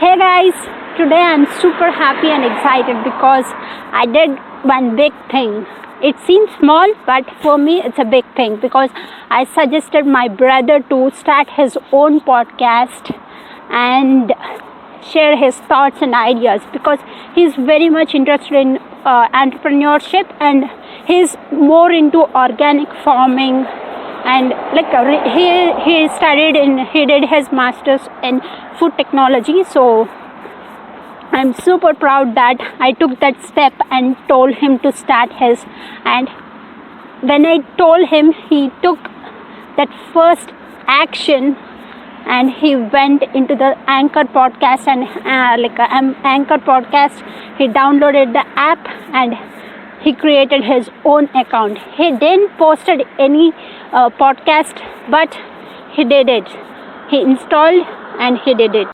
Hey guys, today I'm super happy and excited because I did one big thing. It seems small, but for me it's a big thing because I suggested my brother to start his own podcast and share his thoughts and ideas because he's very much interested in entrepreneurship and he's more into organic farming and he did his masters in food technology. So I'm super proud that I took that step and told him to start his, and when I told him, he took that first action and he went into the Anchor podcast and Anchor podcast, he downloaded the app and he created his own account. He didn't posted any podcast, but he did it. He installed and he did it.